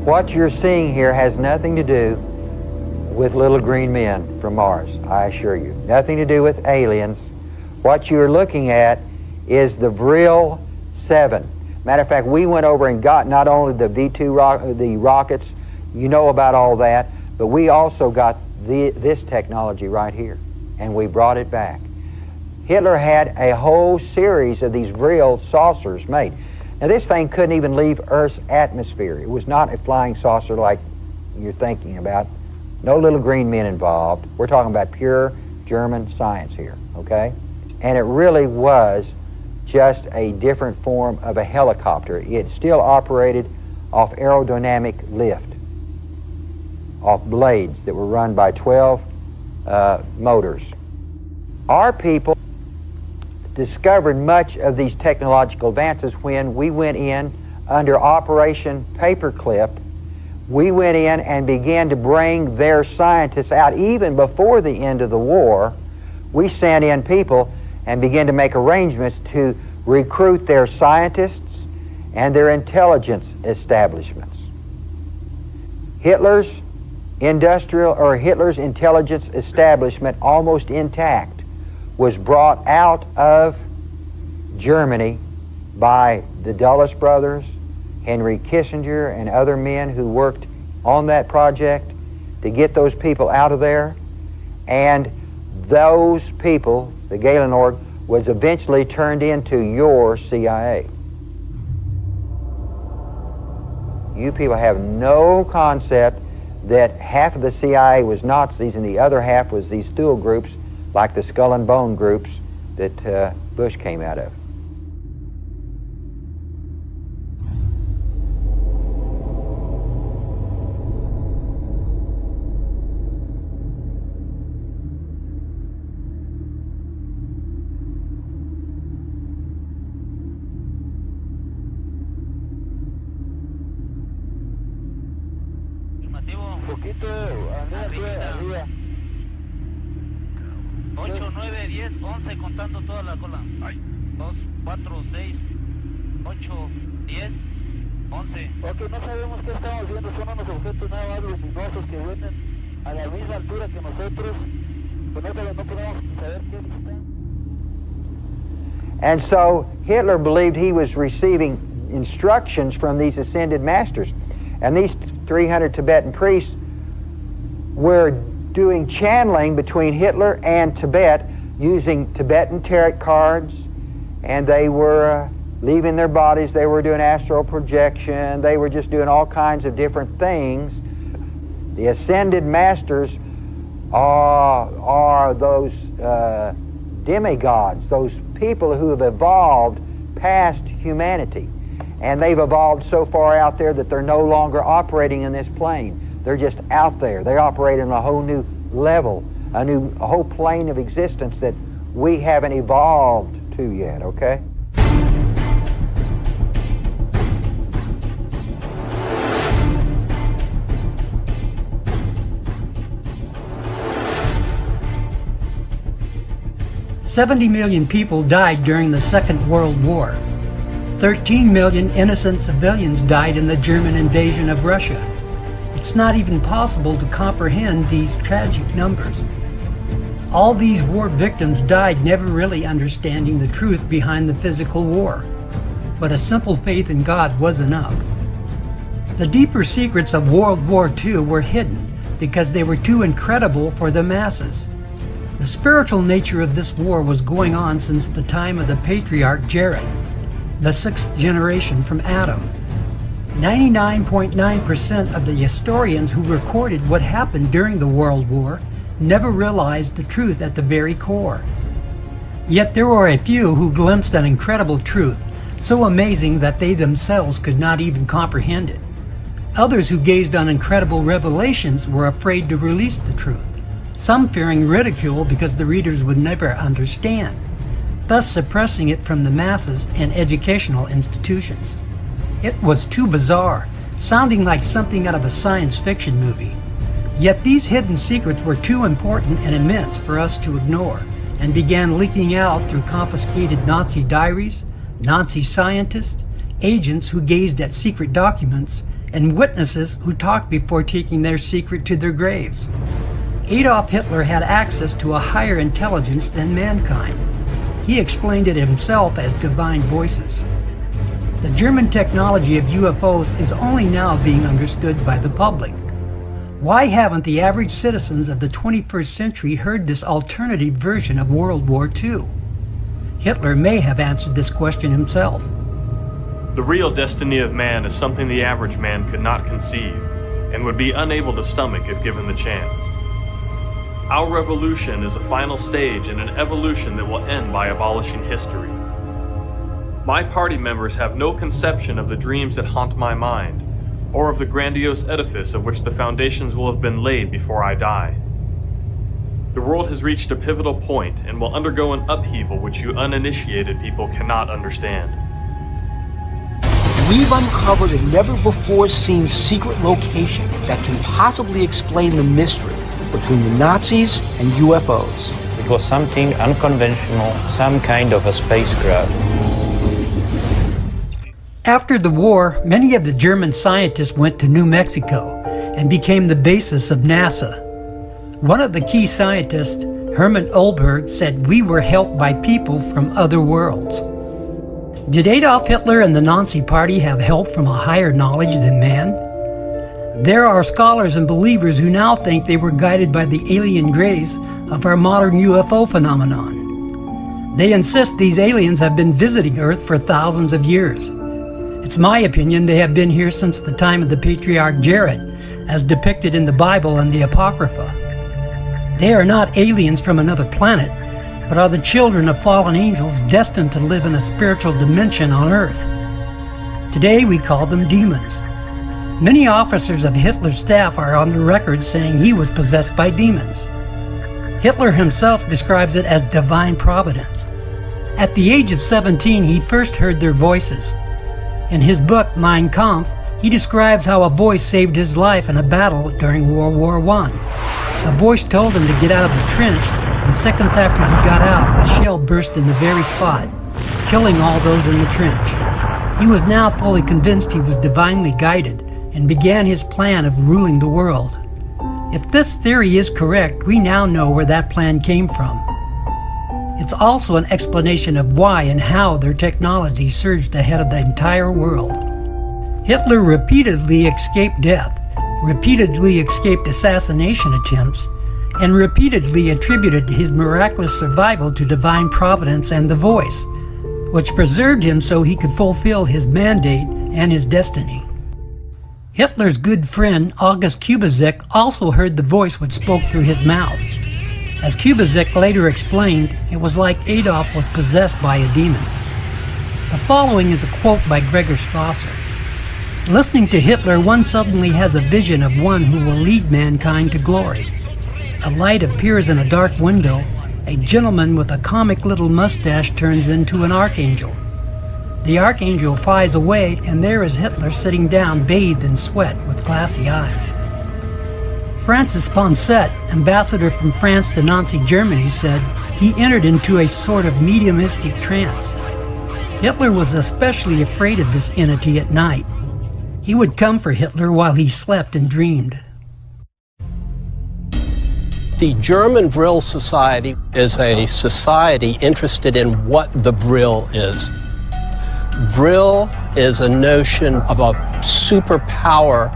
What you're seeing here has nothing to do with little green men from Mars, I assure you. Nothing to do with aliens. What you're looking at is the Vril 7. Matter of fact, we went over and got not only the V2 the rockets, you know about all that, but we also got this technology right here, and we brought it back. Hitler had a whole series of these Vril saucers made. Now, this thing couldn't even leave Earth's atmosphere. It was not a flying saucer like you're thinking about. No little green men involved. We're talking about pure German science here, okay? And it really was just a different form of a helicopter. It still operated off aerodynamic lift, off blades that were run by 12 motors. Our people discovered much of these technological advances when we went in under Operation Paperclip. We went in and began to bring their scientists out. Even before the end of the war, we sent in people and began to make arrangements to recruit their scientists and their intelligence establishments. Hitler's intelligence establishment, almost intact, was brought out of Germany by the Dulles brothers, Henry Kissinger, and other men who worked on that project to get those people out of there. And those people, the Galenorg, was eventually turned into your CIA. You people have no concept that half of the CIA was Nazis and the other half was these stool groups like the Skull and Bone groups that Bush came out of. Poquito, arriba. 8, 9, 10, 11, contando toda la cola. 2, 4, 6, 8, 10, 11. Ok, no sabemos qué estamos viendo, son unos objetos nada más luminosos que vienen a la misma altura que nosotros, pero no podemos saber qué están. And so Hitler believed he was receiving instructions from these ascended masters. And these 300 Tibetan priests were doing channeling between Hitler and Tibet using Tibetan tarot cards, and they were leaving their bodies, they were doing astral projection, they were just doing all kinds of different things. The ascended masters are those demigods, those people who have evolved past humanity. And they've evolved so far out there that they're no longer operating in this plane. They're just out there. They operate on a whole new level, a whole plane of existence that we haven't evolved to yet, okay? $70 million people died during the Second World War. 13 million innocent civilians died in the German invasion of Russia. It's not even possible to comprehend these tragic numbers. All these war victims died never really understanding the truth behind the physical war, but a simple faith in God was enough. The deeper secrets of World War II were hidden because they were too incredible for the masses. The spiritual nature of this war was going on since the time of the patriarch Jared, the 6th generation from Adam. 99.9% of the historians who recorded what happened during the World War never realized the truth at the very core. Yet there were a few who glimpsed an incredible truth, so amazing that they themselves could not even comprehend it. Others who gazed on incredible revelations were afraid to release the truth, some fearing ridicule because the readers would never understand, thus suppressing it from the masses and educational institutions. It was too bizarre, sounding like something out of a science fiction movie. Yet these hidden secrets were too important and immense for us to ignore, and began leaking out through confiscated Nazi diaries, Nazi scientists, agents who gazed at secret documents, and witnesses who talked before taking their secret to their graves. Adolf Hitler had access to a higher intelligence than mankind. He explained it himself as divine voices. The German technology of UFOs is only now being understood by the public. Why haven't the average citizens of the 21st century heard this alternative version of World War II? Hitler may have answered this question himself. The real destiny of man is something the average man could not conceive, and would be unable to stomach if given the chance. Our revolution is a final stage in an evolution that will end by abolishing history. My party members have no conception of the dreams that haunt my mind, or of the grandiose edifice of which the foundations will have been laid before I die. The world has reached a pivotal point and will undergo an upheaval which you uninitiated people cannot understand. We've uncovered a never-before-seen secret location that can possibly explain the mystery between the Nazis and UFOs. It was something unconventional, some kind of a spacecraft. After the war, many of the German scientists went to New Mexico and became the basis of NASA. One of the key scientists, Hermann Ohlberg, said we were helped by people from other worlds. Did Adolf Hitler and the Nazi Party have help from a higher knowledge than man? There are scholars and believers who now think they were guided by the alien grace of our modern UFO phenomenon. They insist these aliens have been visiting Earth for thousands of years. It's my opinion they have been here since the time of the patriarch Jared, as depicted in the Bible and the Apocrypha. They are not aliens from another planet, but are the children of fallen angels destined to live in a spiritual dimension on Earth. Today we call them demons. Many officers of Hitler's staff are on the record saying he was possessed by demons. Hitler himself describes it as divine providence. At the age of 17, he first heard their voices. In his book, Mein Kampf, he describes how a voice saved his life in a battle during World War I. The voice told him to get out of the trench, and seconds after he got out, a shell burst in the very spot, killing all those in the trench. He was now fully convinced he was divinely guided, and began his plan of ruling the world. If this theory is correct, we now know where that plan came from. It's also an explanation of why and how their technology surged ahead of the entire world. Hitler repeatedly escaped death, repeatedly escaped assassination attempts, and repeatedly attributed his miraculous survival to divine providence and the voice, which preserved him so he could fulfill his mandate and his destiny. Hitler's good friend August Kubizek also heard the voice which spoke through his mouth. As Kubizek later explained, it was like Adolf was possessed by a demon. The following is a quote by Gregor Strasser. Listening to Hitler, one suddenly has a vision of one who will lead mankind to glory. A light appears in a dark window. A gentleman with a comic little mustache turns into an archangel. The archangel flies away, and there is Hitler sitting down, bathed in sweat, with glassy eyes. Francis Poncet, ambassador from France to Nazi Germany, said he entered into a sort of mediumistic trance. Hitler was especially afraid of this entity at night. He would come for Hitler while he slept and dreamed. The German Vril Society is a society interested in what the Vril is. Vril is a notion of a superpower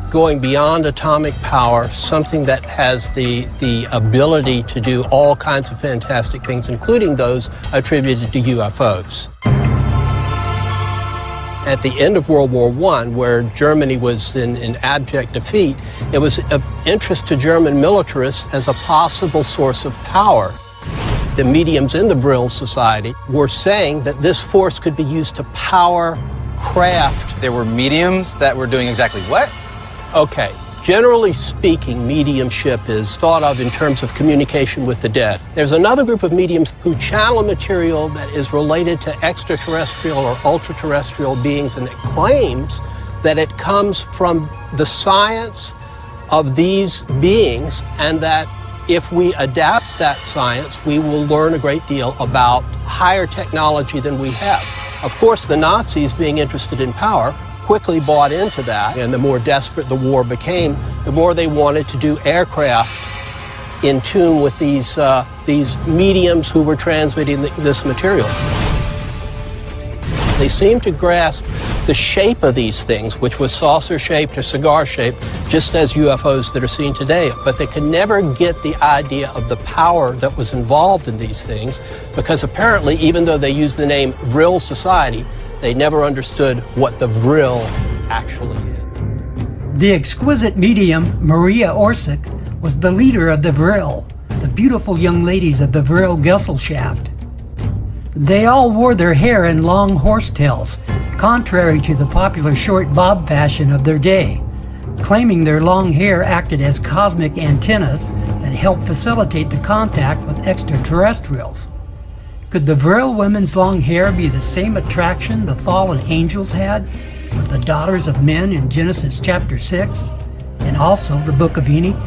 going beyond atomic power, something that has the ability to do all kinds of fantastic things, including those attributed to UFOs. At the end of World War I, where Germany was in abject defeat, it was of interest to German militarists as a possible source of power. The mediums in the Vril Society were saying that this force could be used to power craft. There were mediums that were doing exactly what? Okay, generally speaking, mediumship is thought of in terms of communication with the dead. There's another group of mediums who channel material that is related to extraterrestrial or ultra-terrestrial beings, and that claims that it comes from the science of these beings, and that if we adapt that science, we will learn a great deal about higher technology than we have. Of course, the Nazis, being interested in power, quickly bought into that, and the more desperate the war became, the more they wanted to do aircraft in tune with these mediums who were transmitting this material. They seemed to grasp the shape of these things, which was saucer-shaped or cigar-shaped, just as UFOs that are seen today. But they could never get the idea of the power that was involved in these things, because apparently, even though they used the name Vril Society, they never understood what the Vril actually is. The exquisite medium Maria Orsic was the leader of the Vril, the beautiful young ladies of the Vril Gesellschaft. They all wore their hair in long horsetails, contrary to the popular short bob fashion of their day, claiming their long hair acted as cosmic antennas that helped facilitate the contact with extraterrestrials. Could the Vril women's long hair be the same attraction the fallen angels had with the daughters of men in Genesis chapter 6, and also the Book of Enoch?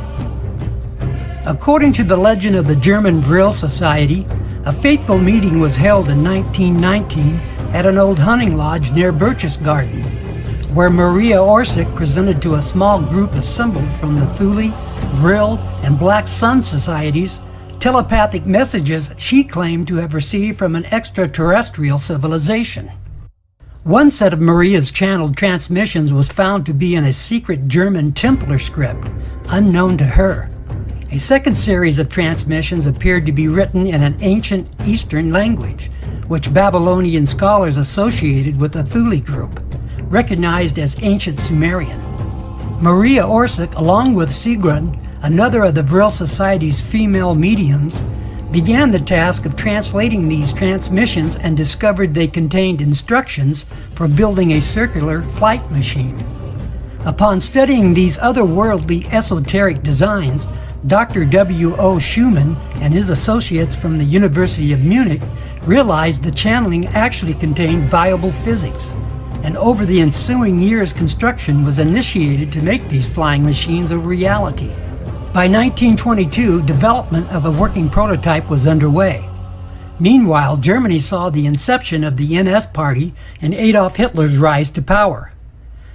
According to the legend of the German Vril Society, a fateful meeting was held in 1919 at an old hunting lodge near Berchtesgaden, where Maria Orsic presented to a small group assembled from the Thule, Vril, and Black Sun societies telepathic messages she claimed to have received from an extraterrestrial civilization. One set of Maria's channeled transmissions was found to be in a secret German Templar script, unknown to her. A second series of transmissions appeared to be written in an ancient Eastern language, which Babylonian scholars associated with the Thule group, recognized as ancient Sumerian. Maria Orsic, along with Sigrun, another of the Vril Society's female mediums, began the task of translating these transmissions and discovered they contained instructions for building a circular flight machine. Upon studying these otherworldly esoteric designs, Dr. W.O. Schumann and his associates from the University of Munich realized the channeling actually contained viable physics, and over the ensuing years construction was initiated to make these flying machines a reality. By 1922, development of a working prototype was underway. Meanwhile, Germany saw the inception of the NS Party and Adolf Hitler's rise to power,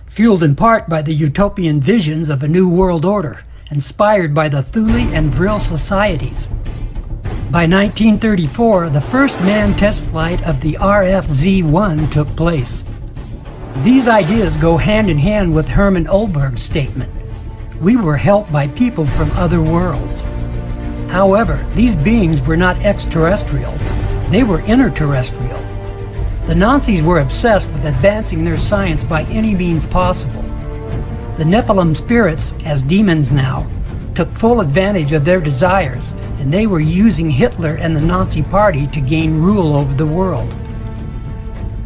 fueled in part by the utopian visions of a new world order, inspired by the Thule and Vril societies. By 1934, the first manned test flight of the RFZ-1 took place. These ideas go hand in hand with Hermann Ohlberg's statement, "We were helped by people from other worlds." However, these beings were not extraterrestrial, they were interterrestrial. The Nazis were obsessed with advancing their science by any means possible. The Nephilim spirits, as demons now, took full advantage of their desires, and they were using Hitler and the Nazi Party to gain rule over the world.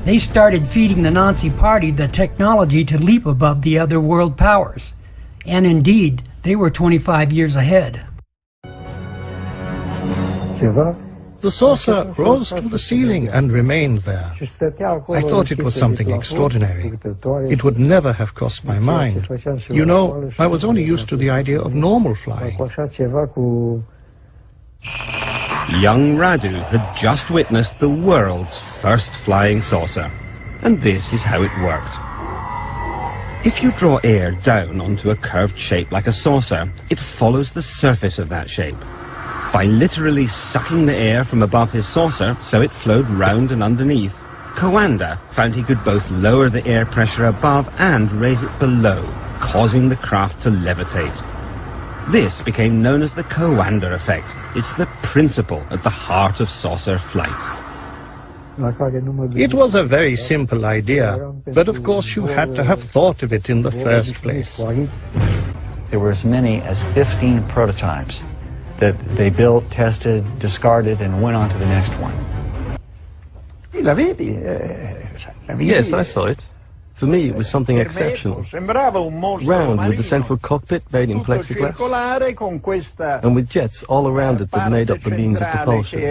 They started feeding the Nazi Party the technology to leap above the other world powers, and indeed, they were 25 years ahead. The saucer rose to the ceiling and remained there. I thought it was something extraordinary. It would never have crossed my mind. You know, I was only used to the idea of normal flying. Young Radu had just witnessed the world's first flying saucer, and this is how it worked. If you draw air down onto a curved shape like a saucer, it follows the surface of that shape. By literally sucking the air from above his saucer so it flowed round and underneath, Coanda found he could both lower the air pressure above and raise it below, causing the craft to levitate. This became known as the Coanda effect. It's the principle at the heart of saucer flight. It was a very simple idea, but of course you had to have thought of it in the first place. There were as many as 15 prototypes that they built, tested, discarded, and went on to the next one. Yes, I saw it. For me, it was something exceptional. Round with the central cockpit made in plexiglass, and with jets all around it that made up the means of propulsion.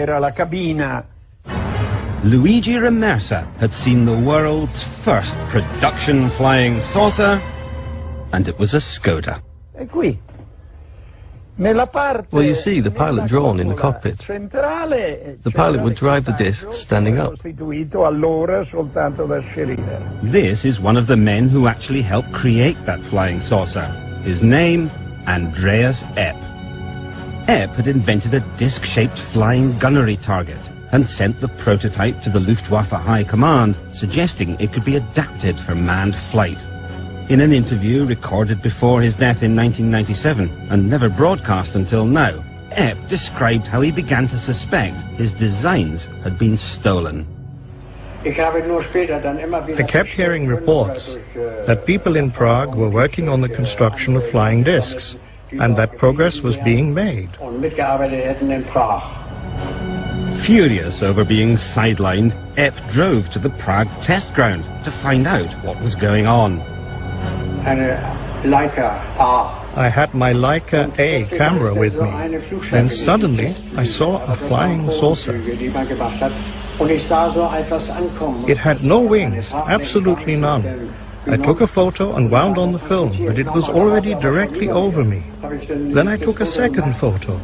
Luigi Remersa had seen the world's first production flying saucer, and it was a Skoda. Well, you see the pilot drawn in the cockpit. The pilot would drive the disc standing up. This is one of the men who actually helped create that flying saucer. His name, Andreas Epp. Epp had invented a disc-shaped flying gunnery target and sent the prototype to the Luftwaffe High Command, suggesting it could be adapted for manned flight. In an interview recorded before his death in 1997 and never broadcast until now, Epp described how he began to suspect his designs had been stolen. I kept hearing reports that people in Prague were working on the construction of flying discs, and that progress was being made. Furious over being sidelined, Epp drove to the Prague test ground to find out what was going on. I had my Leica A camera with me, and suddenly I saw a flying saucer. It had no wings, absolutely none. I took a photo and wound on the film, but it was already directly over me. Then I took a second photo,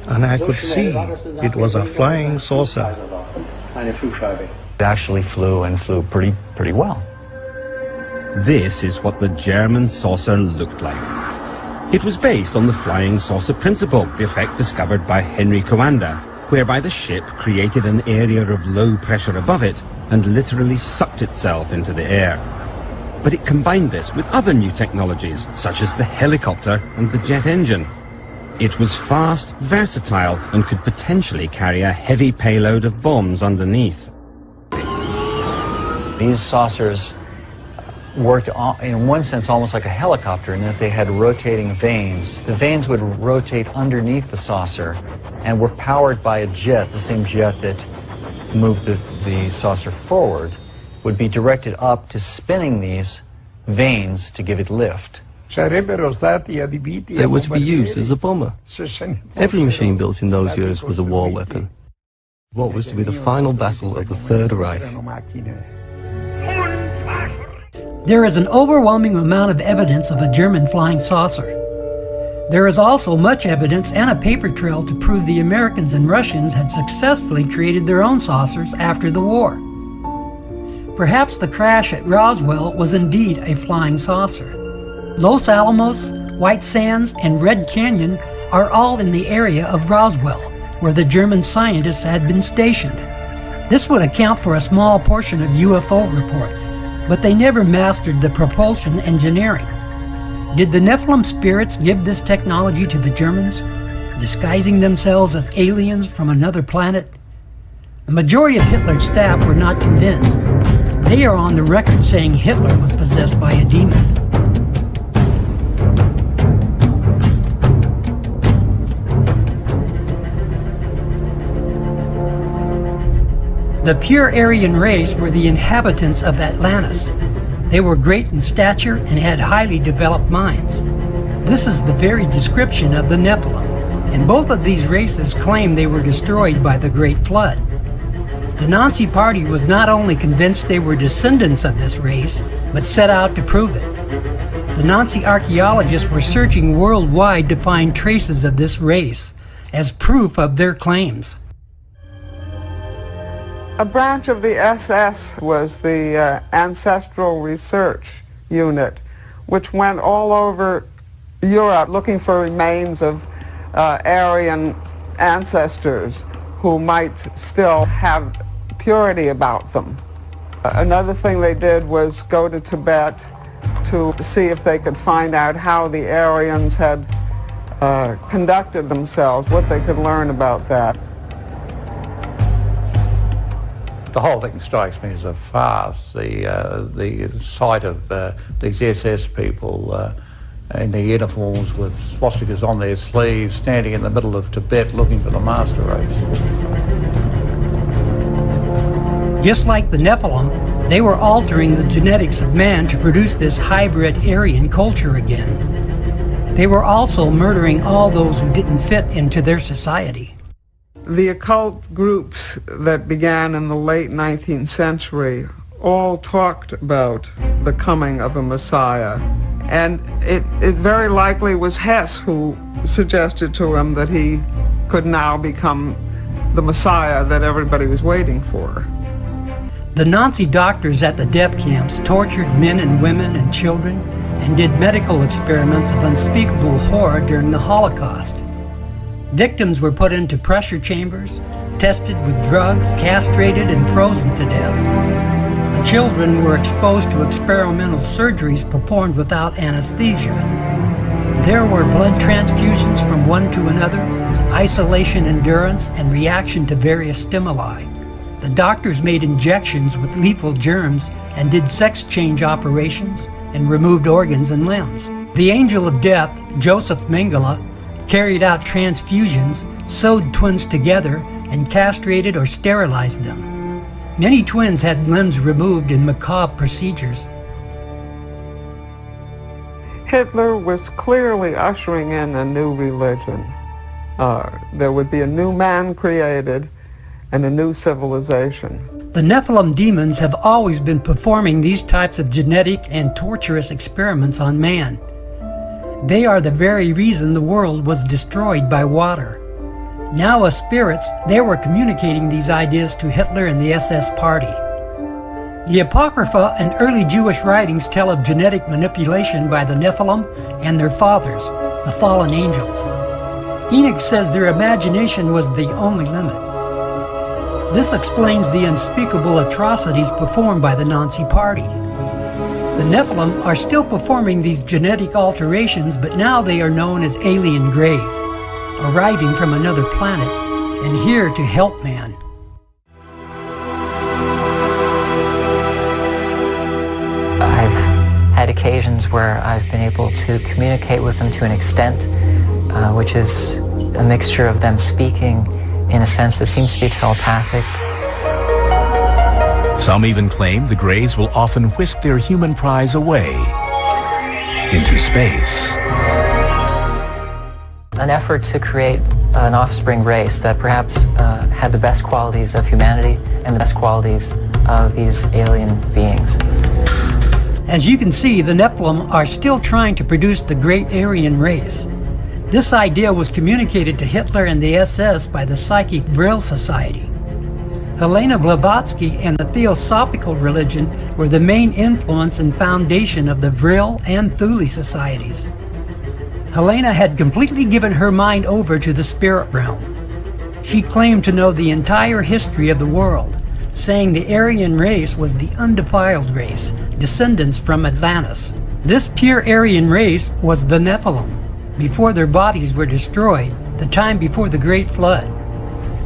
and I could see it was a flying saucer. It actually flew and flew pretty well. This is what the German saucer looked like. It was based on the flying saucer principle, the effect discovered by Henry Coanda, whereby the ship created an area of low pressure above it and literally sucked itself into the air. But it combined this with other new technologies, such as the helicopter and the jet engine. It was fast, versatile, and could potentially carry a heavy payload of bombs underneath. These saucers worked in one sense almost like a helicopter in that they had rotating vanes. The vanes would rotate underneath the saucer and were powered by a jet, the same jet that moved the saucer forward, would be directed up to spinning these vanes to give it lift. They were to be used as a bomber. Every machine built in those years was a war weapon. What was to be the final battle of the Third Reich? There is an overwhelming amount of evidence of a German flying saucer. There is also much evidence and a paper trail to prove the Americans and Russians had successfully created their own saucers after the war. Perhaps the crash at Roswell was indeed a flying saucer. Los Alamos, White Sands, and Red Canyon are all in the area of Roswell, where the German scientists had been stationed. This would account for a small portion of UFO reports, but they never mastered the propulsion engineering. Did the Nephilim spirits give this technology to the Germans, disguising themselves as aliens from another planet? The majority of Hitler's staff were not convinced. They are on the record saying Hitler was possessed by a demon. The pure Aryan race were the inhabitants of Atlantis. They were great in stature and had highly developed minds. This is the very description of the Nephilim, and both of these races claim they were destroyed by the Great Flood. The Nazi Party was not only convinced they were descendants of this race, but set out to prove it. The Nazi archaeologists were searching worldwide to find traces of this race as proof of their claims. A branch of the SS was the Ancestral Research Unit, which went all over Europe looking for remains of Aryan ancestors who might still have purity about them. Another thing they did was go to Tibet to see if they could find out how the Aryans had conducted themselves, what they could learn about that. The whole thing strikes me as a farce. The sight of these SS people in their uniforms with swastikas on their sleeves, standing in the middle of Tibet looking for the master race. Just like the Nephilim, they were altering the genetics of man to produce this hybrid Aryan culture again. They were also murdering all those who didn't fit into their society. The occult groups that began in the late 19th century all talked about the coming of a Messiah And it very likely was Hess who suggested to him that he could now become the Messiah that everybody was waiting for. The Nazi doctors at the death camps tortured men and women and children and did medical experiments of unspeakable horror during the Holocaust. Victims were put into pressure chambers, tested with drugs, castrated, and frozen to death. The children were exposed to experimental surgeries performed without anesthesia. There were blood transfusions from one to another, isolation endurance, and reaction to various stimuli. The doctors made injections with lethal germs and did sex change operations and removed organs and limbs. The angel of death, Joseph Mengele, carried out transfusions, sewed twins together, and castrated or sterilized them. Many twins had limbs removed in macabre procedures. Hitler was clearly ushering in a new religion. There would be a new man created and a new civilization. The Nephilim demons have always been performing these types of genetic and torturous experiments on man. They are the very reason the world was destroyed by water. Now as spirits, they were communicating these ideas to Hitler and the SS party. The Apocrypha and early Jewish writings tell of genetic manipulation by the Nephilim and their fathers, the fallen angels. Enoch says their imagination was the only limit. This explains the unspeakable atrocities performed by the Nazi party. The Nephilim are still performing these genetic alterations, but now they are known as alien greys, arriving from another planet and here to help man. I've had occasions where I've been able to communicate with them to an extent which is a mixture of them speaking in a sense that seems to be telepathic. Some even claim the Greys will often whisk their human prize away into space. An effort to create an offspring race that perhaps had the best qualities of humanity and the best qualities of these alien beings. As you can see, the Nephilim are still trying to produce the great Aryan race. This idea was communicated to Hitler and the SS by the Psychic Vril Society. Helena Blavatsky and the Theosophical religion were the main influence and foundation of the Vril and Thule societies. Helena had completely given her mind over to the spirit realm. She claimed to know the entire history of the world, saying the Aryan race was the undefiled race, descendants from Atlantis. This pure Aryan race was the Nephilim, before their bodies were destroyed, the time before the Great Flood.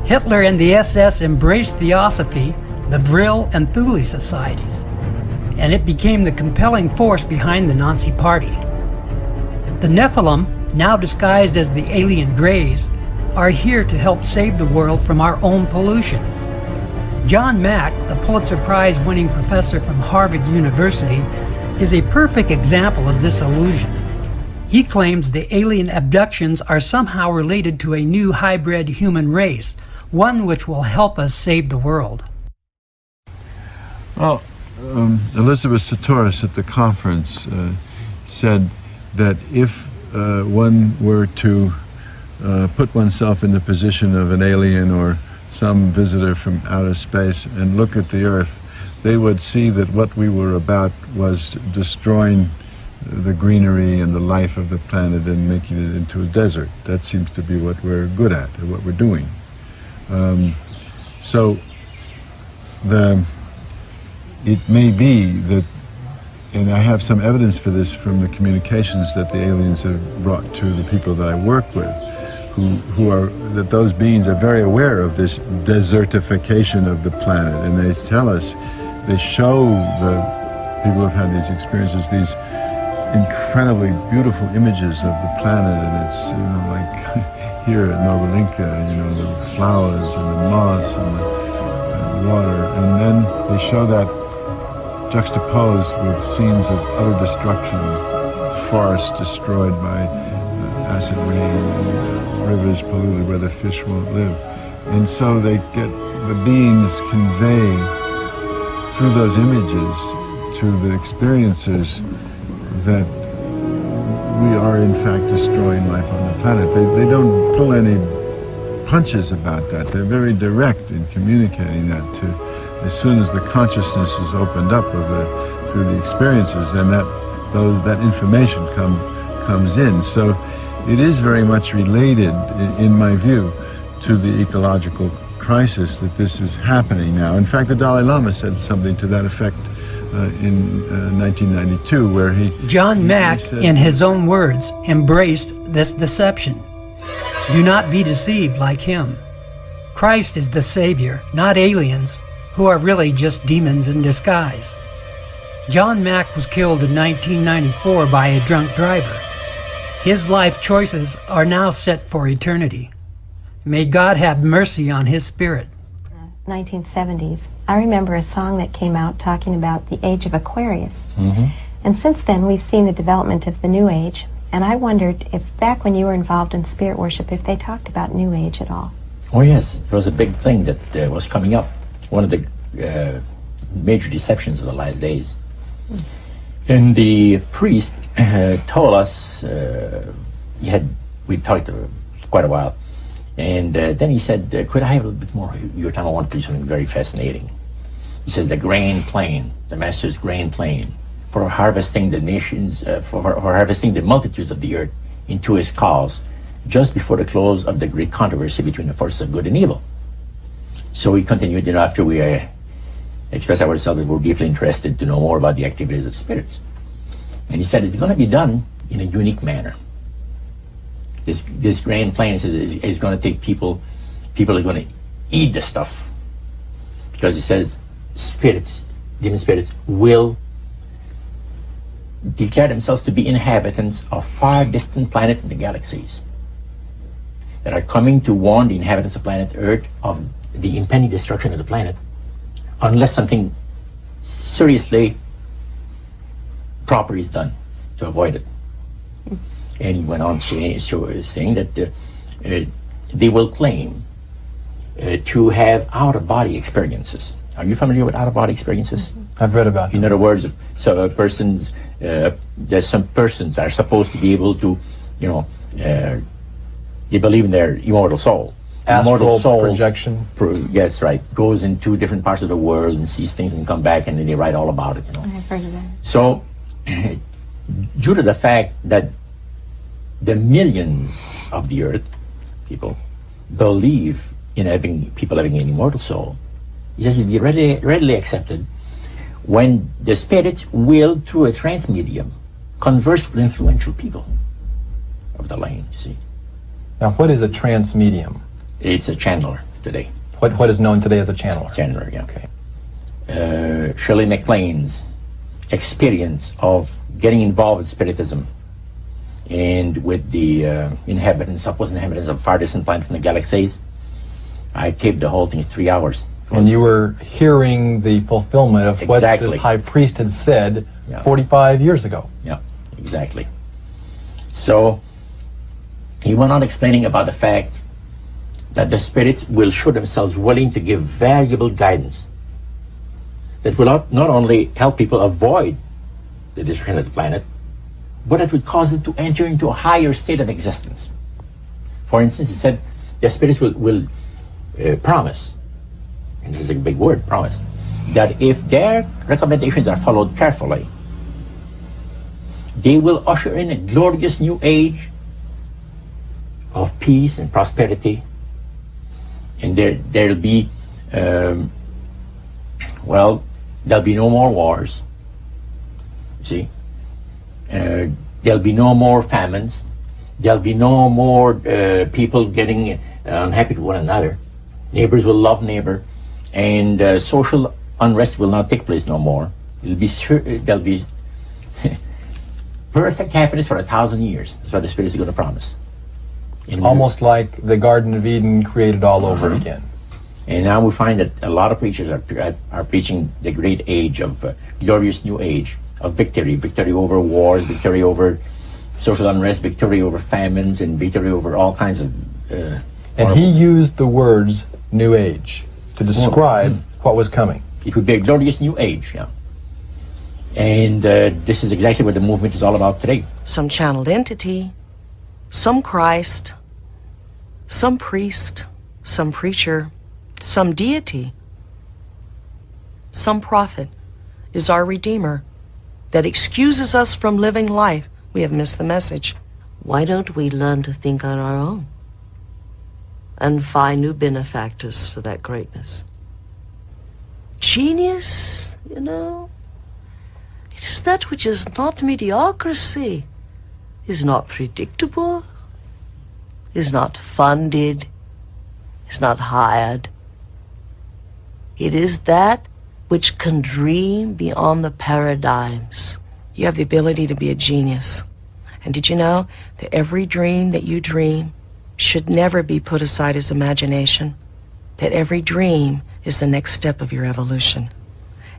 Hitler and the SS embraced Theosophy, the Vril and Thule societies, and it became the compelling force behind the Nazi party. The Nephilim, now disguised as the alien Greys, are here to help save the world from our own pollution. John Mack, the Pulitzer Prize-winning professor from Harvard University, is a perfect example of this illusion. He claims the alien abductions are somehow related to a new hybrid human race, one which will help us save the world. Well, Elizabeth Sahtouris at the conference said that if one were to put oneself in the position of an alien or some visitor from outer space and look at the Earth, they would see that what we were about was destroying the greenery and the life of the planet and making it into a desert. That seems to be what we're good at, or what we're doing. It may be that, and I have some evidence for this from the communications that the aliens have brought to the people that I work with, that those beings are very aware of this desertification of the planet, and they tell us, they show the people who have had these experiences, these incredibly beautiful images of the planet, and it's like here at Novalinka, the flowers and the moss and the water, and then they show that juxtaposed with scenes of utter destruction, forests destroyed by acid rain, and rivers polluted where the fish won't live. And so the beings convey through those images to the experiencers that we are in fact destroying life on the planet. They don't pull any punches about that. They're very direct in communicating that to, as soon as the consciousness is opened up through the experiences, then that information comes in. So it is very much related, in my view, to the ecological crisis that this is happening now. In fact, the Dalai Lama said something to that effect in 1992, where John Mack, said, in his own words, embraced this deception. Do not be deceived like him. Christ is the Savior, not aliens, who are really just demons in disguise. John Mack was killed in 1994 by a drunk driver. His life choices are now set for eternity. May God have mercy on his spirit. 1970s. I remember a song that came out talking about the age of Aquarius. Mm-hmm. And since then, we've seen the development of the New Age. And I wondered if, back when you were involved in spirit worship, if they talked about New Age at all. Oh yes, it was a big thing that was coming up. One of the major deceptions of the last days. And the priest told us, we talked quite a while, and then he said, could I have a little bit more of your time? I want to do something very fascinating. He says the grain plane, the master's grain plane, for harvesting the nations, for harvesting the multitudes of the earth into his cause, just before the close of the great controversy between the forces of good and evil. So we continued, after we expressed ourselves that we're deeply interested to know more about the activities of the spirits. And he said it's going to be done in a unique manner. This grain plane is going to take people are going to eat the stuff. Because he says spirits, demon spirits, will declare themselves to be inhabitants of far distant planets in the galaxies that are coming to warn the inhabitants of planet Earth of the impending destruction of the planet unless something seriously proper is done to avoid it. And he went on saying that they will claim to have out-of-body experiences. Are you familiar with out-of-body experiences? I've read about them. In other words, so there's some persons are supposed to be able to, they believe in their immortal soul. Astral soul projection. Yes, right. Goes into different parts of the world and sees things and come back, and then they write all about it. I've heard of that. So, due to the fact that the millions of the earth people believe in people having an immortal soul, he says it'll be readily accepted when the spirits will, through a trance medium, converse with influential people of the land, you see. Now, what is a trance medium? It's a channeler today. What is known today as a channeler? Channeler, yeah. Okay. Shirley MacLaine's experience of getting involved with spiritism and with the supposed inhabitants of far distant planets in the galaxies, I taped the whole thing. It's 3 hours. And you were hearing the fulfillment of what this high priest had said 45 years ago. Yeah, exactly. So he went on explaining about the fact that the spirits will show themselves willing to give valuable guidance that will not only help people avoid the destruction of the planet, but it would cause them to enter into a higher state of existence. For instance, he said the spirits will promise, and this is a big word, promise, that if their recommendations are followed carefully, they will usher in a glorious new age of peace and prosperity, and there'll be there'll be no more wars, you see. There'll be no more famines. There'll be no more people getting unhappy with one another. Neighbors will love neighbor, and social unrest will not take place no more. There'll be perfect happiness for 1,000 years. That's what the Spirit is going to promise. Almost like the Garden of Eden created all over again. And now we find that a lot of preachers are preaching the great age of glorious new age of victory over wars, victory over social unrest, victory over famines, and victory over all kinds of and he used the words new age to describe what was coming. It would be a glorious new age, yeah. And this is exactly what the movement is all about today. Some channeled entity, some Christ, some priest, some preacher, some deity, some prophet is our Redeemer that excuses us from living life. We have missed the message. Why don't we learn to think on our own and find new benefactors for that greatness? Genius, you know, it is that which is not mediocrity, is not predictable, is not funded, is not hired. It is that which can dream beyond the paradigms. You have the ability to be a genius. And did you know that every dream that you dream should never be put aside as imagination? That every dream is the next step of your evolution.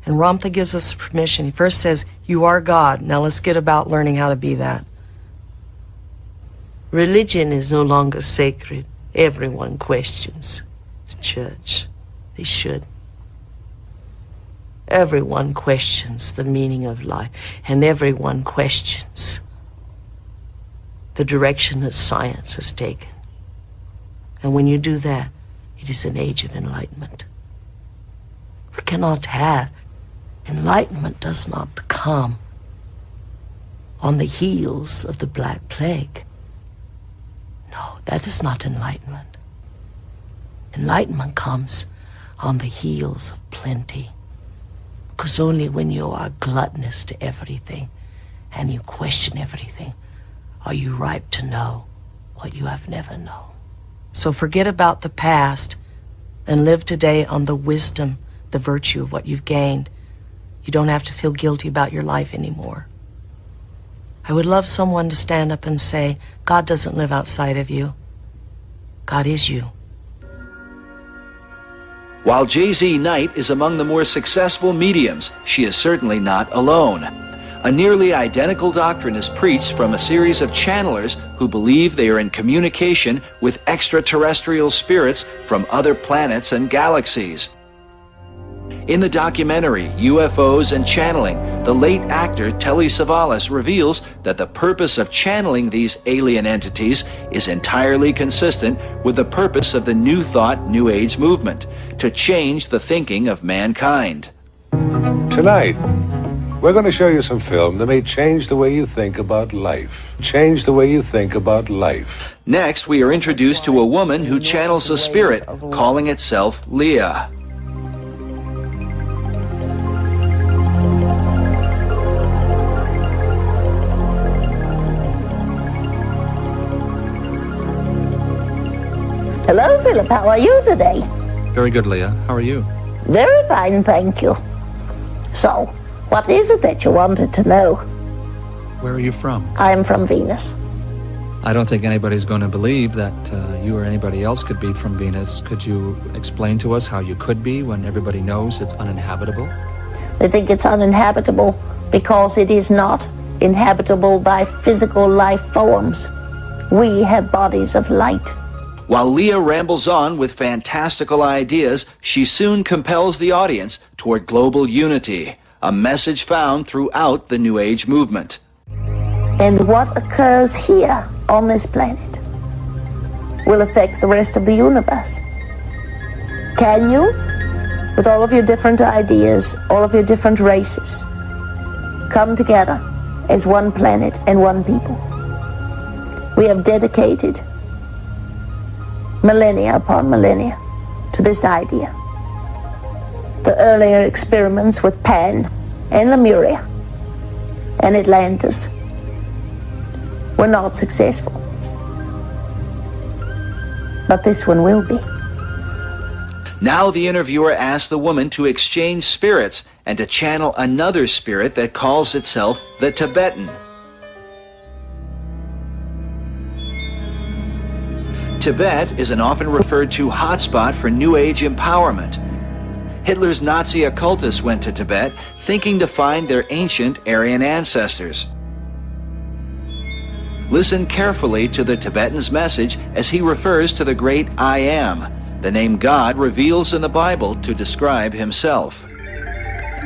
And Ramtha gives us permission. He first says, you are God. Now let's get about learning how to be that. Religion is no longer sacred. Everyone questions the church. They should. Everyone questions the meaning of life, and everyone questions the direction that science has taken. And when you do that, it is an age of enlightenment. We cannot have. Enlightenment does not come on the heels of the Black Plague. No, that is not enlightenment. Enlightenment comes on the heels of plenty. Because only when you are gluttonous to everything and you question everything are you ripe to know what you have never known. So forget about the past and live today on the wisdom, the virtue of what you've gained. You don't have to feel guilty about your life anymore. I would love someone to stand up and say, God doesn't live outside of you. God is you. While J.Z. Knight is among the more successful mediums, she is certainly not alone. A nearly identical doctrine is preached from a series of channelers who believe they are in communication with extraterrestrial spirits from other planets and galaxies. In the documentary UFOs and Channeling, the late actor Telly Savalas reveals that the purpose of channeling these alien entities is entirely consistent with the purpose of the New Thought New Age movement, to change the thinking of mankind. Tonight, we're going to show you some film that may change the way you think about life. Change the way you think about life. Next, we are introduced to a woman who channels a spirit, calling itself Leah. Hello, Philip. How are you today? Very good, Leah. How are you? Very fine, thank you. So, what is it that you wanted to know? Where are you from? I'm from Venus. I don't think anybody's going to believe that you or anybody else could be from Venus. Could you explain to us how you could be when everybody knows it's uninhabitable? They think it's uninhabitable because it is not inhabitable by physical life forms. We have bodies of light. While Leah rambles on with fantastical ideas, she soon compels the audience toward global unity, a message found throughout the New Age movement. And what occurs here on this planet will affect the rest of the universe. Can you, with all of your different ideas, all of your different races, come together as one planet and one people? We have dedicated millennia upon millennia to this idea. The earlier experiments with Pan and Lemuria and Atlantis were not successful. But this one will be. Now the interviewer asks the woman to exchange spirits and to channel another spirit that calls itself the Tibetan. Tibet is an often referred to hotspot for New Age empowerment. Hitler's Nazi occultists went to Tibet thinking to find their ancient Aryan ancestors. Listen carefully to the Tibetan's message as he refers to the great I Am, the name God reveals in the Bible to describe himself.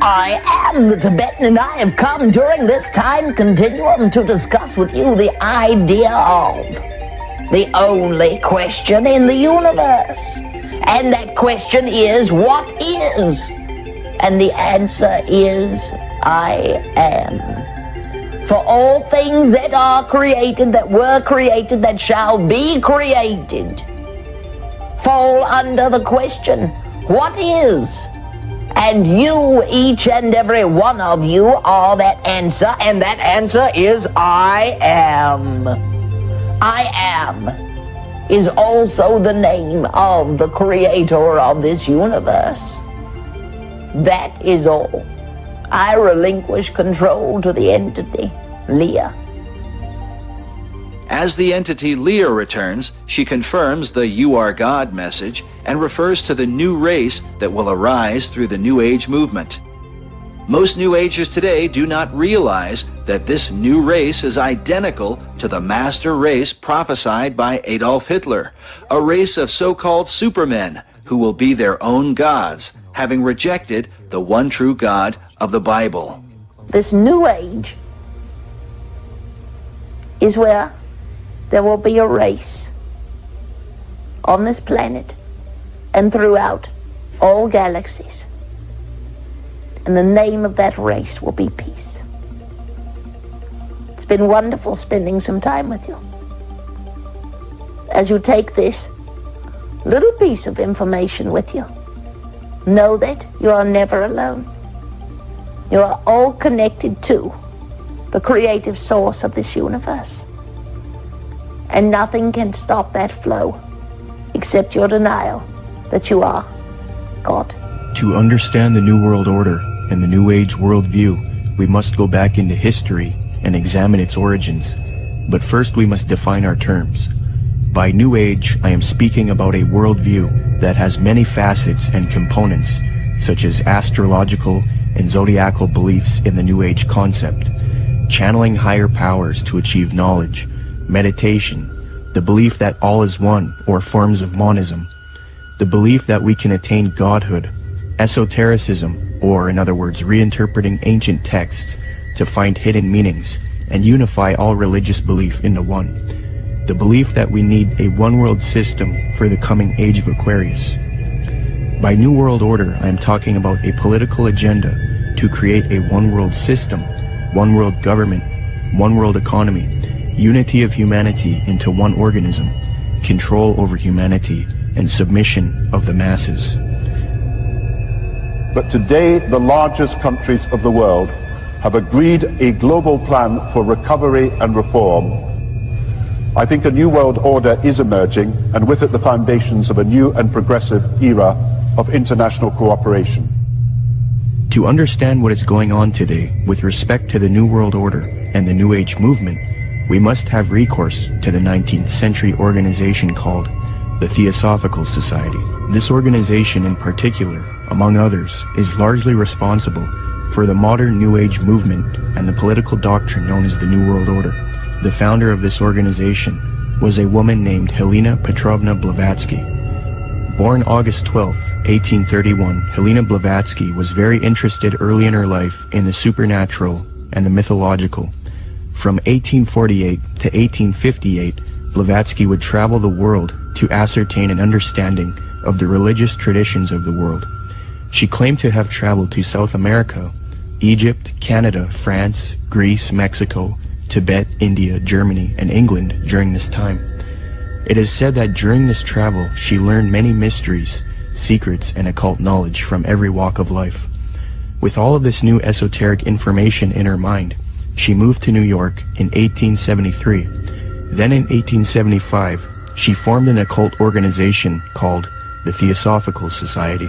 I am the Tibetan, and I have come during this time continuum to discuss with you the idea of the only question in the universe. And that question is, what is? And the answer is, I am. For all things that are created, that were created, that shall be created, fall under the question, what is? And you, each and every one of you, are that answer, and that answer is, I am. I am is also the name of the creator of this universe. That is all. I relinquish control to the entity, Leah. As the entity Leah returns, she confirms the "You are God" message and refers to the new race that will arise through the New Age movement. Most New Agers today do not realize that this new race is identical to the master race prophesied by Adolf Hitler, a race of so-called supermen who will be their own gods, having rejected the one true God of the Bible. This new age is where there will be a race on this planet and throughout all galaxies. And the name of that race will be peace. It's been wonderful spending some time with you. As you take this little piece of information with you, know that you are never alone. You are all connected to the creative source of this universe. And nothing can stop that flow except your denial that you are God. To understand the New World Order and the New Age worldview, we must go back into history and examine its origins. But first we must define our terms. By New Age, I am speaking about a worldview that has many facets and components, such as astrological and zodiacal beliefs in the New Age concept, channeling higher powers to achieve knowledge, meditation, the belief that all is one, or forms of monism, the belief that we can attain godhood, esotericism, or in other words, reinterpreting ancient texts to find hidden meanings and unify all religious belief into one, the belief that we need a one-world system for the coming age of Aquarius. By New World Order, I am talking about a political agenda to create a one-world system, one-world government, one-world economy, unity of humanity into one organism, control over humanity, and submission of the masses. But today, the largest countries of the world have agreed a global plan for recovery and reform. I think a new world order is emerging, and with it the foundations of a new and progressive era of international cooperation. To understand what is going on today with respect to the New World Order and the New Age movement, we must have recourse to the 19th century organization called the Theosophical Society. This organization in particular, among others, is largely responsible for the modern New Age movement and the political doctrine known as the New World Order. The founder of this organization was a woman named Helena Petrovna Blavatsky. Born August 12, 1831, Helena Blavatsky was very interested early in her life in the supernatural and the mythological. From 1848 to 1858, Blavatsky would travel the world to ascertain an understanding of the religious traditions of the world. She claimed to have traveled to South America, Egypt, Canada, France, Greece, Mexico, Tibet, India, Germany, and England during this time. It is said that during this travel she learned many mysteries, secrets, and occult knowledge from every walk of life. With all of this new esoteric information in her mind, she moved to New York in 1873. Then in 1875, she formed an occult organization called the Theosophical Society.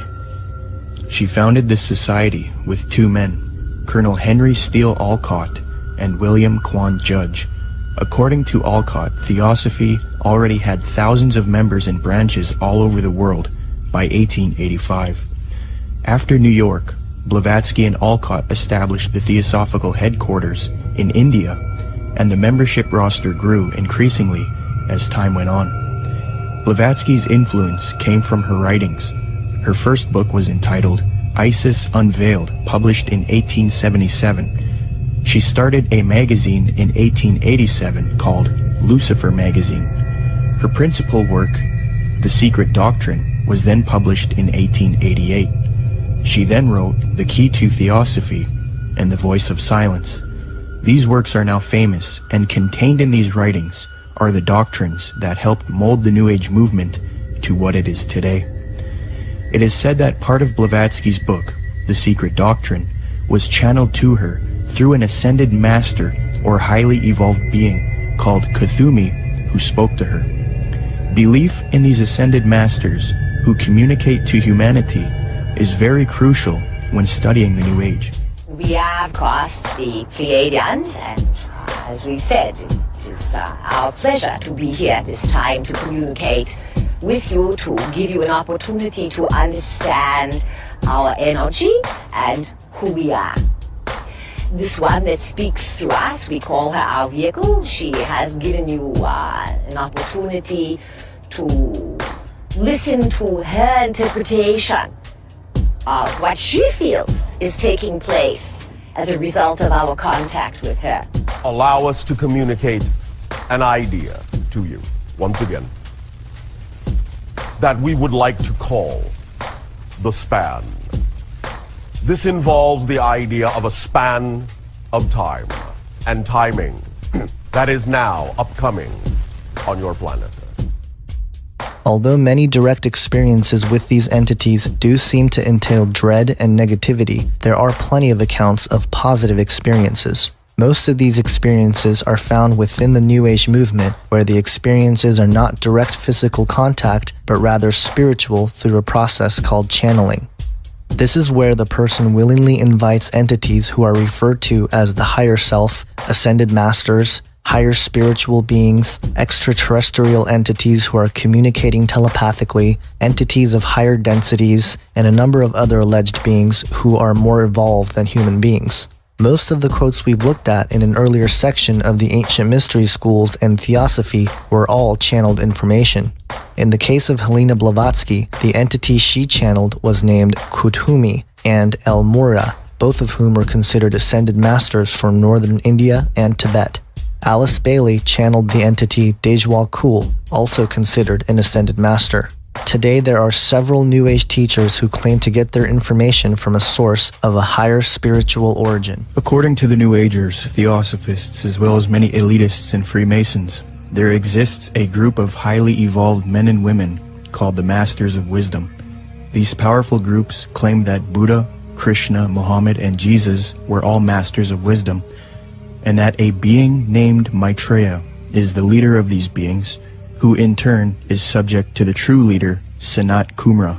She founded this society with two men, Colonel Henry Steele Olcott and William Quan Judge. According to Olcott, Theosophy already had thousands of members and branches all over the world by 1885. After New York, Blavatsky and Olcott established the Theosophical headquarters in India, and the membership roster grew increasingly as time went on. Blavatsky's influence came from her writings. Her first book was entitled Isis Unveiled, published in 1877. She started a magazine in 1887 called Lucifer Magazine. Her principal work, The Secret Doctrine, was then published in 1888. She then wrote The Key to Theosophy and The Voice of Silence. These works are now famous, and contained in these writings are the doctrines that helped mold the New Age movement to what it is today. It is said that part of Blavatsky's book, The Secret Doctrine, was channeled to her through an ascended master or highly evolved being called Kuthumi, who spoke to her. Belief in these ascended masters who communicate to humanity is very crucial when studying the New Age. We are, of course, the Pleiadians, and as we've said, it is our pleasure to be here at this time to communicate with you, to give you an opportunity to understand our energy and who we are. This one that speaks through us, we call her our vehicle. She has given you an opportunity to listen to her interpretation of what she feels is taking place as a result of our contact with her. Allow us to communicate an idea to you, once again, that we would like to call the span. This involves the idea of a span of time and timing that is now upcoming on your planet. Although many direct experiences with these entities do seem to entail dread and negativity, there are plenty of accounts of positive experiences. Most of these experiences are found within the New Age movement, where the experiences are not direct physical contact, but rather spiritual through a process called channeling. This is where the person willingly invites entities who are referred to as the higher self, ascended masters, higher spiritual beings, extraterrestrial entities who are communicating telepathically, entities of higher densities, and a number of other alleged beings who are more evolved than human beings. Most of the quotes we've looked at in an earlier section of the ancient mystery schools and theosophy were all channeled information. In the case of Helena Blavatsky, the entity she channeled was named Kuthumi and El Mura, both of whom were considered ascended masters from northern India and Tibet. Alice Bailey channeled the entity Dejwal Kul, also considered an ascended master. Today there are several New Age teachers who claim to get their information from a source of a higher spiritual origin. According to the New Agers, Theosophists, as well as many elitists and Freemasons, there exists a group of highly evolved men and women called the Masters of Wisdom. These powerful groups claim that Buddha, Krishna, Muhammad, and Jesus were all masters of wisdom, and that a being named Maitreya is the leader of these beings, who in turn is subject to the true leader, Sanat Kumara.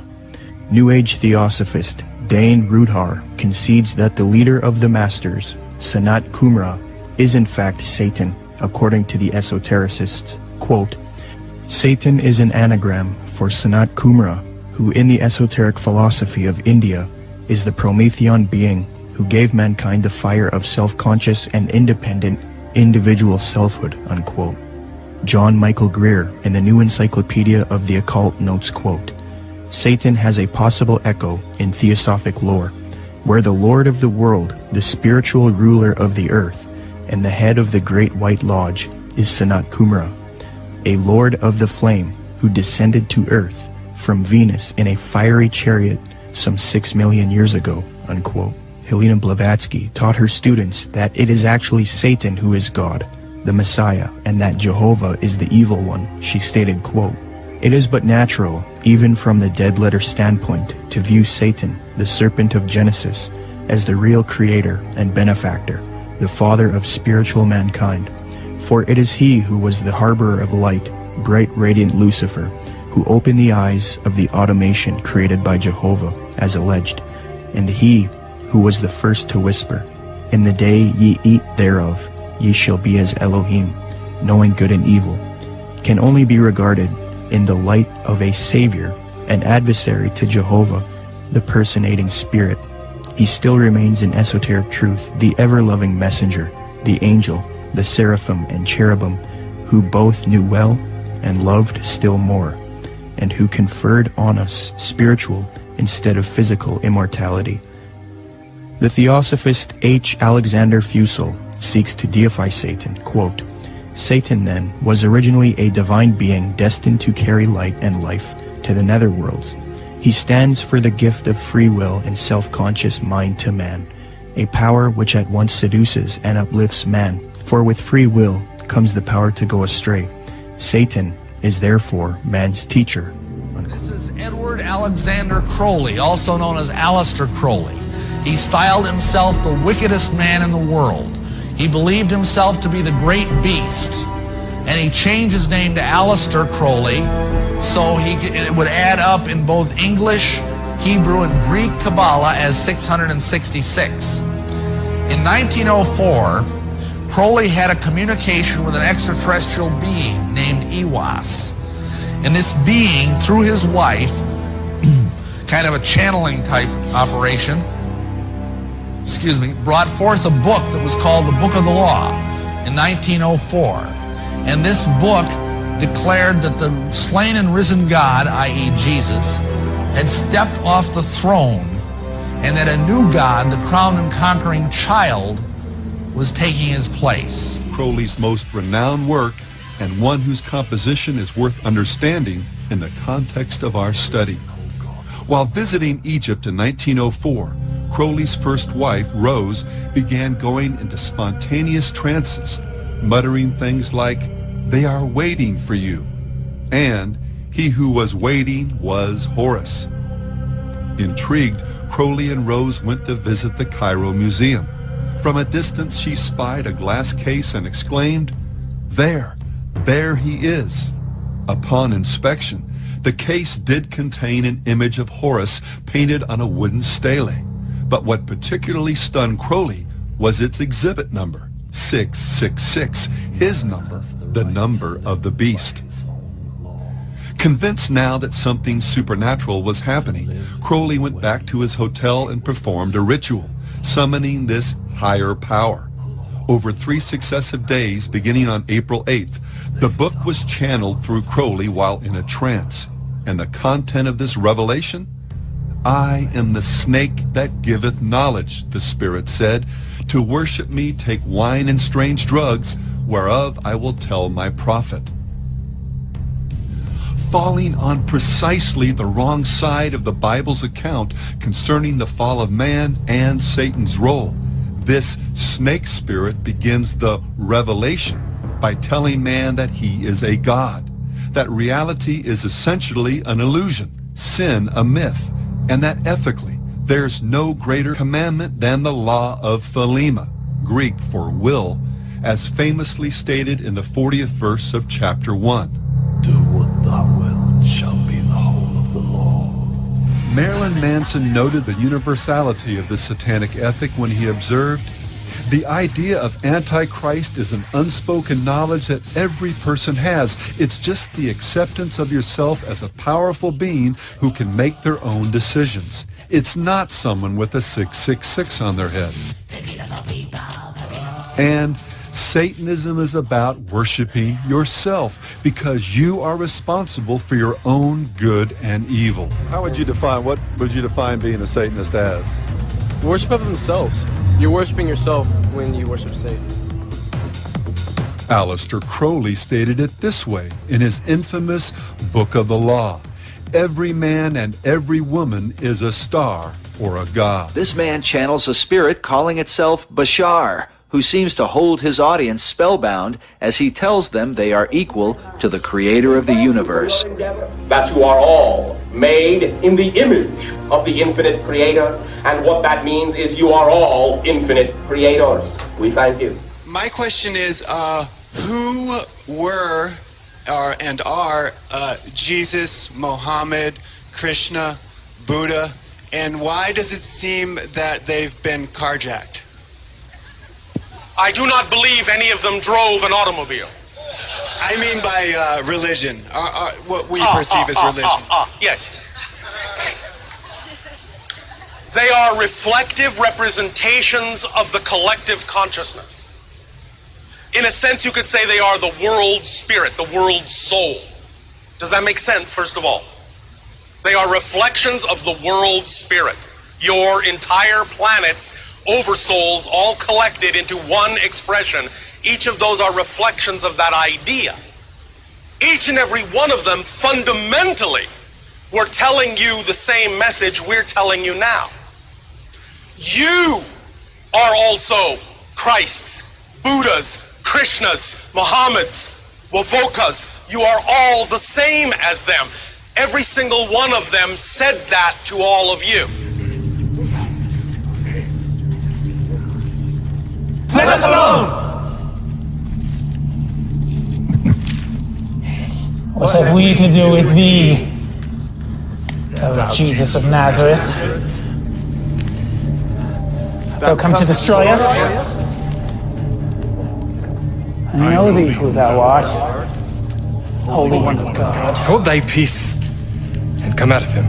New Age Theosophist Dane Rudhar concedes that the leader of the Masters, Sanat Kumara, is in fact Satan, according to the esotericists. Quote, Satan is an anagram for Sanat Kumara, who in the esoteric philosophy of India is the Promethean being who gave mankind the fire of self-conscious and independent individual selfhood, unquote. John Michael Greer in the New Encyclopedia of the Occult notes, quote, Satan has a possible echo in theosophic lore, where the Lord of the world, the spiritual ruler of the earth, and the head of the Great White Lodge is Sanat Kumara, a lord of the flame who descended to earth from Venus in a fiery chariot some 6 million years ago, unquote. Helena Blavatsky taught her students that it is actually Satan who is God, the Messiah, and that Jehovah is the evil one. She stated, quote, It is but natural, even from the dead letter standpoint, to view Satan, the serpent of Genesis, as the real creator and benefactor, the father of spiritual mankind. For it is he who was the harborer of light, bright radiant Lucifer, who opened the eyes of the automation created by Jehovah, as alleged, and he who was the first to whisper, In the day ye eat thereof, ye shall be as Elohim, knowing good and evil, can only be regarded in the light of a savior, an adversary to Jehovah, the personating spirit. He still remains in esoteric truth, the ever-loving messenger, the angel, the seraphim and cherubim, who both knew well and loved still more, and who conferred on us spiritual instead of physical immortality. The theosophist H. Alexander Fusel seeks to deify Satan. Quote, Satan, then, was originally a divine being destined to carry light and life to the netherworlds. He stands for the gift of free will and self-conscious mind to man, a power which at once seduces and uplifts man, for with free will comes the power to go astray. Satan is therefore man's teacher. This is Edward Alexander Crowley, also known as Aleister Crowley. He styled himself the wickedest man in the world. He believed himself to be the great beast, and he changed his name to Aleister Crowley, so it would add up in both English, Hebrew, and Greek Kabbalah as 666. In 1904, Crowley had a communication with an extraterrestrial being named Ewas. And this being, through his wife, kind of a channeling type operation, brought forth a book that was called the Book of the Law in 1904. And this book declared that the slain and risen God, i.e. Jesus, had stepped off the throne, and that a new God, the crowned and conquering child, was taking his place. Crowley's most renowned work, and one whose composition is worth understanding in the context of our study. While visiting Egypt in 1904, Crowley's first wife, Rose, began going into spontaneous trances, muttering things like, "They are waiting for you," and "He who was waiting was Horus." Intrigued, Crowley and Rose went to visit the Cairo Museum. From a distance, she spied a glass case and exclaimed, There he is." Upon inspection, the case did contain an image of Horus painted on a wooden stele. But what particularly stunned Crowley was its exhibit number, 666, his number, the number of the beast. Convinced now that something supernatural was happening, Crowley went back to his hotel and performed a ritual, summoning this higher power. Over 3 successive days, beginning on April 8th, the book was channeled through Crowley while in a trance. And the content of this revelation? "I am the snake that giveth knowledge," the Spirit said. "To worship me take wine and strange drugs, whereof I will tell my prophet." Falling on precisely the wrong side of the Bible's account concerning the fall of man and Satan's role, this snake spirit begins the revelation by telling man that he is a god, that reality is essentially an illusion, sin a myth, and that ethically there's no greater commandment than the law of Thelema, Greek for will, as famously stated in the 40th verse of chapter 1. "Do what thou wilt shall be the whole of the law." Marilyn Manson noted the universality of this satanic ethic when he observed, "The idea of Antichrist is an unspoken knowledge that every person has. It's just the acceptance of yourself as a powerful being who can make their own decisions. It's not someone with a 666 on their head." And Satanism is about worshiping yourself because you are responsible for your own good and evil. What would you define being a Satanist as? Worship of themselves. You're worshiping yourself when you worship Satan. Aleister Crowley stated it this way in his infamous Book of the Law: "Every man and every woman is a star or a god." This man channels a spirit calling itself Bashar, who seems to hold his audience spellbound as he tells them they are equal to the creator of the universe. That you are all made in the image of the infinite creator, and what that means is you are all infinite creators. We thank you. My question is, who were and are Jesus, Mohammed, Krishna, Buddha, and why does it seem that they've been carjacked? I do not believe any of them drove an automobile. I mean by religion, what we perceive as religion. Yes. They are reflective representations of the collective consciousness. In a sense, you could say they are the world spirit, the world soul. Does that make sense, first of all? They are reflections of the world spirit. Your entire planet's oversouls all collected into one expression. Each of those are reflections of that idea. Each and every one of them fundamentally were telling you the same message we're telling you now. You are also Christ's, Buddha's, Krishna's, Muhammad's, Wavoka's. You are all the same as them. Every single one of them said that to all of you. Let us alone! What have we to do with thee, O Jesus of Nazareth? Thou come to destroy us? I know thee who thou art, Holy One of God. Hold thy peace and come out of him.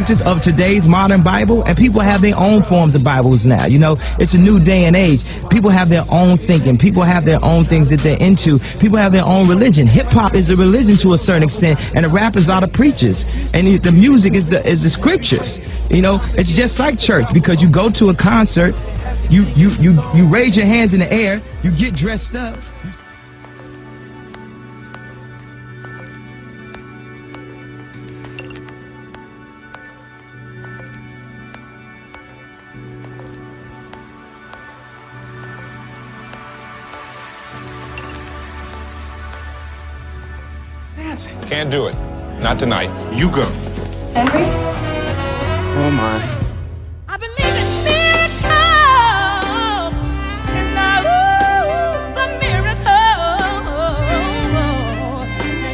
characters of today's modern Bible, and people have their own forms of Bibles now. You know, it's a new day and age. People have their own thinking. People have their own things that they're into. People have their own religion. Hip-hop is a religion to a certain extent, and the rappers are the preachers, and the music is the scriptures. You know, it's just like church, because you go to a concert, you raise your hands in the air, you get dressed up. Can't do it. Not tonight. You go. Henry? Oh my.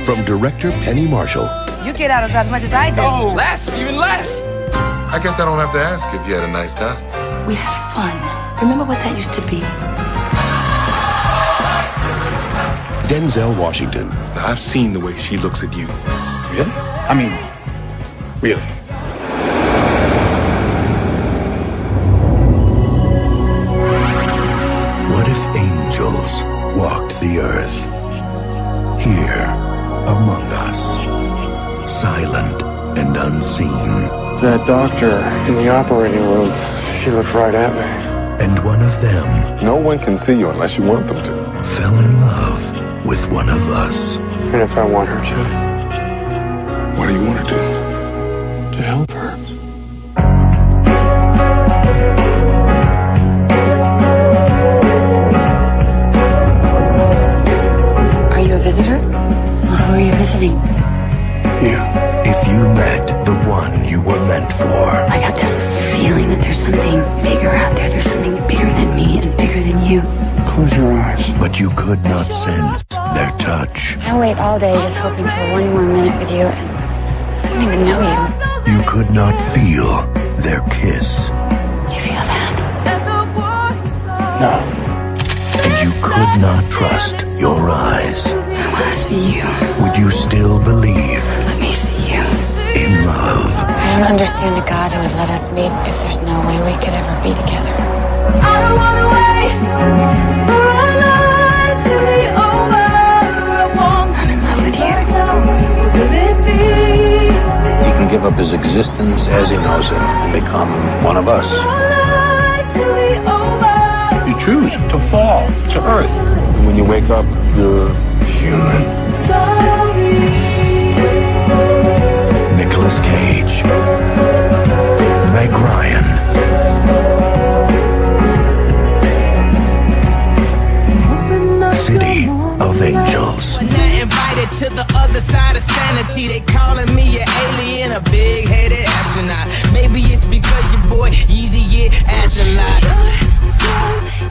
From director Penny Marshall. You get out as much as I do. Oh, less, even less. I guess I don't have to ask if you had a nice time. We had fun. Remember what that used to be? Denzel Washington. Now, I've seen the way she looks at you. Really? I mean, really? What if angels walked the earth? Here, among us, silent and unseen. That doctor in the operating room, she looked right at me. And one of them... No one can see you unless you want them to. ...fell in love with one of us. And if I want her to? What do you want to do? To help her. Are you a visitor? Well, who are you visiting? You. If you met the one you were meant for... I got this feeling that there's something bigger out there. There's something bigger than me and bigger than you. Close your eyes. But you could not sense their touch. I wait all day just hoping for one more minute with you, and I don't even know you. You could not feel their kiss. Did you feel that? No. And you could not trust your eyes. I want to see you. Would you still believe Let me see you. in love? I don't understand a God who would let us meet if there's no way we could ever be together. I don't wanna wait for our lives to be over. I want I'm in love with you. will it be? He can give up his existence as he knows it and become one of us. Our lives to be over. You choose to fall to earth. And when you wake up, you're human. Sorry. Nicolas Cage. Meg Ryan. City of Angels. When I invited to the other side of sanity, they calling me an alien, a big-headed astronaut. Maybe it's because your boy Yeezy get ass a lot. You're so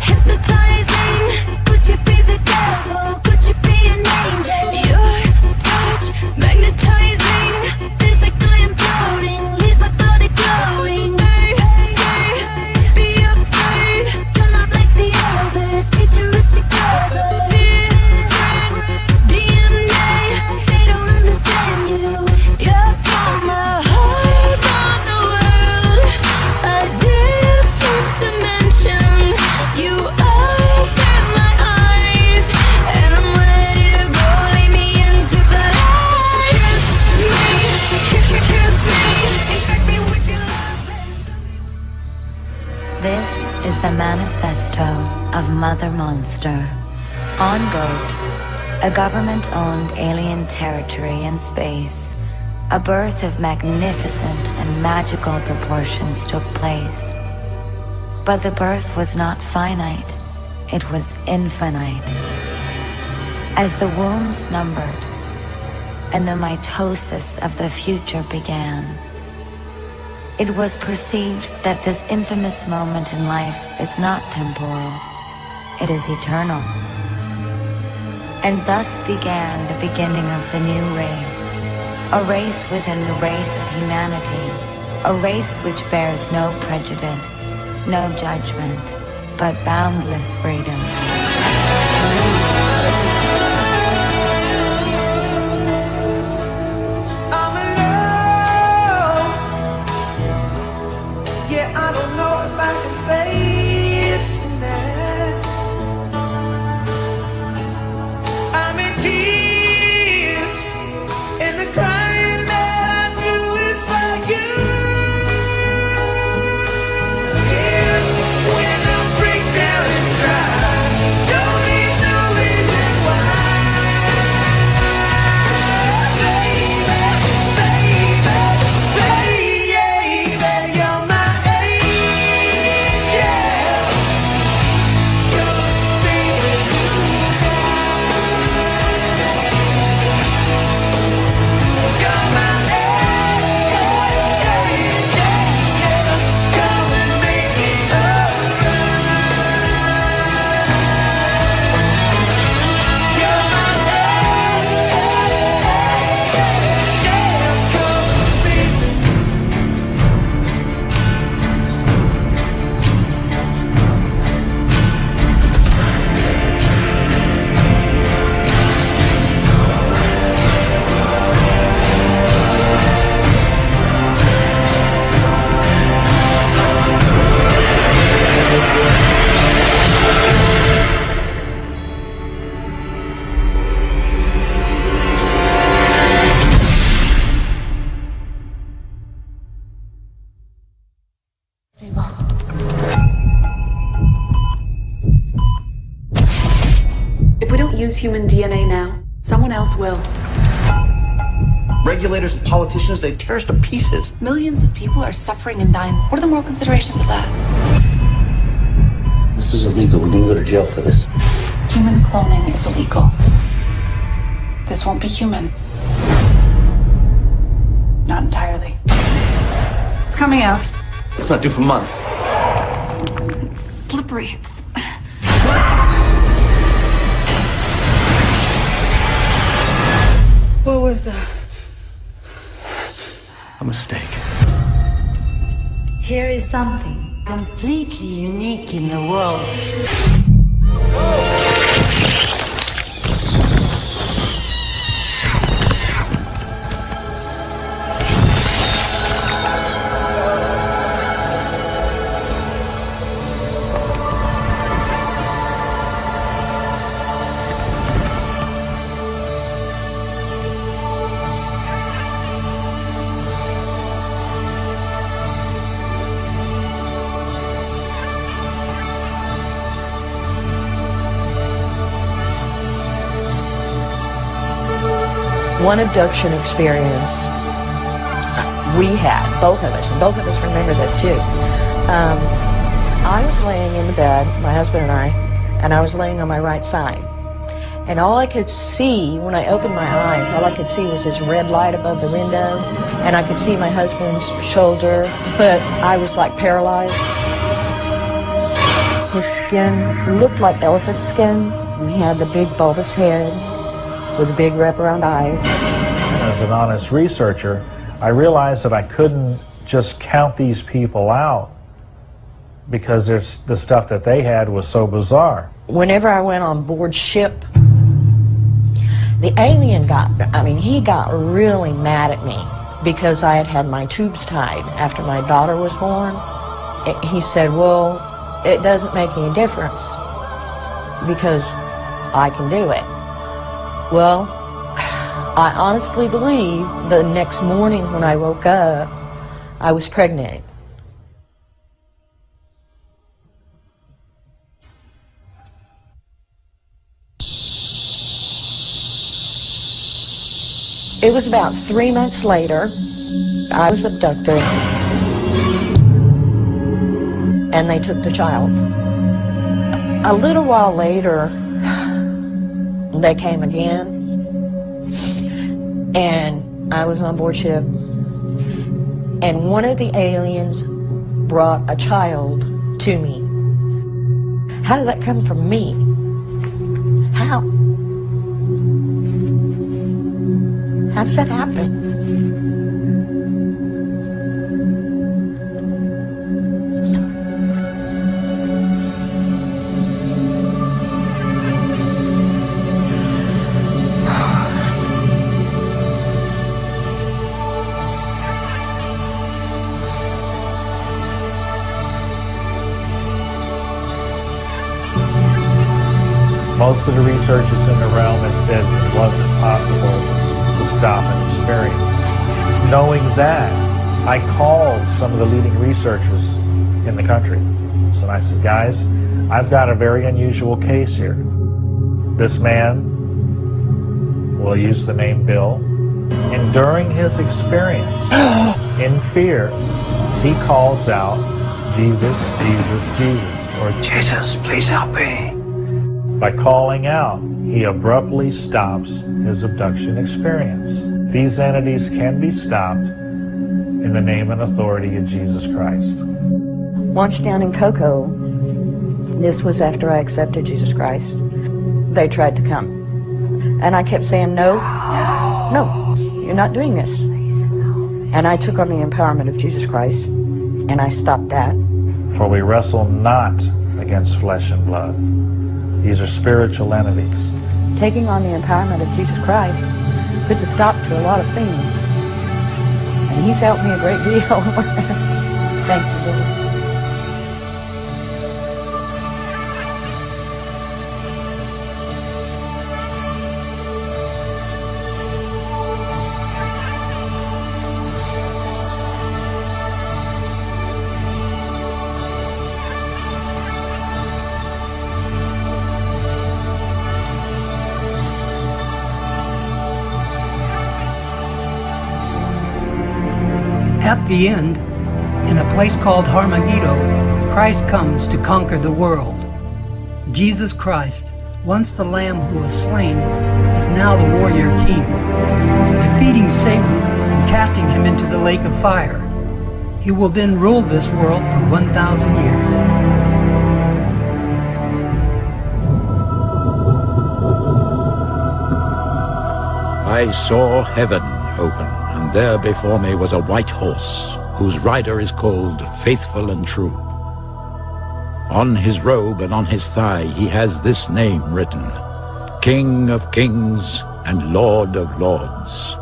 hypnotizing. Could you be the devil? Could you be an angel? Your touch magnetizing. Physically imploding. Leaves my body glowing. They say, be afraid. You're not like the others. Futuristic brothers. This is the manifesto of Mother Monster. En route, a government-owned alien territory in space, a birth of magnificent and magical proportions took place. But the birth was not finite, it was infinite. As the wombs numbered, and the mitosis of the future began, it was perceived that this infamous moment in life is not temporal, it is eternal. And thus began the beginning of the new race, a race within the race of humanity, a race which bears no prejudice, no judgment, but boundless freedom. Yeah. If we don't use human DNA now, someone else will. Regulators and politicians, they tear us to pieces. Millions of people are suffering and dying. What are the moral considerations of that? This is illegal. We're gonna go to jail for this. Human cloning is illegal. This won't be human. Not entirely. It's coming out. It's not due for months. It's slippery. It's... What was that? A mistake. Here is something completely unique in the world. One abduction experience we had, both of us, and both of us remember this too. I was laying in the bed, my husband and I was laying on my right side. And all I could see, when I opened my eyes, all I could see was this red light above the window, and I could see my husband's shoulder, but I was like paralyzed. His skin looked like elephant skin, and he had the big bulbous head with the big wraparound eyes. As an honest researcher, I realized that I couldn't just count these people out because the stuff that they had was so bizarre. Whenever I went on board ship, the alien he got really mad at me because I had had my tubes tied after my daughter was born. He said, well, it doesn't make any difference because I can do it. Well, I honestly believe the next morning when I woke up, I was pregnant. It was about 3 months later, I was abducted, and they took the child. A little while later, they came again, and I was on board ship, and one of the aliens brought a child to me. How did that come from me? How? How does that happen? Most of the researchers in the realm have said it wasn't possible to stop an experience. Knowing that, I called some of the leading researchers in the country. So I said, guys, I've got a very unusual case here. This man, we'll use the name Bill, and during his experience, in fear, he calls out, Jesus, Jesus, Jesus, or Jesus, please help me. By calling out, he abruptly stops his abduction experience. These entities can be stopped in the name and authority of Jesus Christ. Once down in Cocoa, this was after I accepted Jesus Christ, they tried to come. And I kept saying, no, no, you're not doing this. And I took on the empowerment of Jesus Christ, and I stopped that. For we wrestle not against flesh and blood. These are spiritual entities. Taking on the empowerment of Jesus Christ put a stop to a lot of things. And he's helped me a great deal. Thank you, Lord. At the end, in a place called Harmageddo, Christ comes to conquer the world. Jesus Christ, once the Lamb who was slain, is now the warrior king, defeating Satan and casting him into the lake of fire. He will then rule this world for 1,000 years. I saw heaven open, and there before me was a white horse, whose rider is called Faithful and True. On his robe and on his thigh he has this name written, King of Kings and Lord of Lords.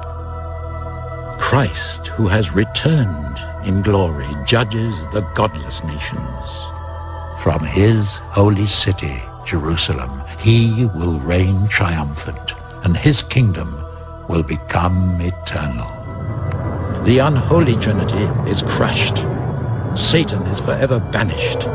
Christ, who has returned in glory, judges the godless nations. From his holy city, Jerusalem, he will reign triumphant, and his kingdom will become eternal. The unholy Trinity is crushed. Satan is forever banished.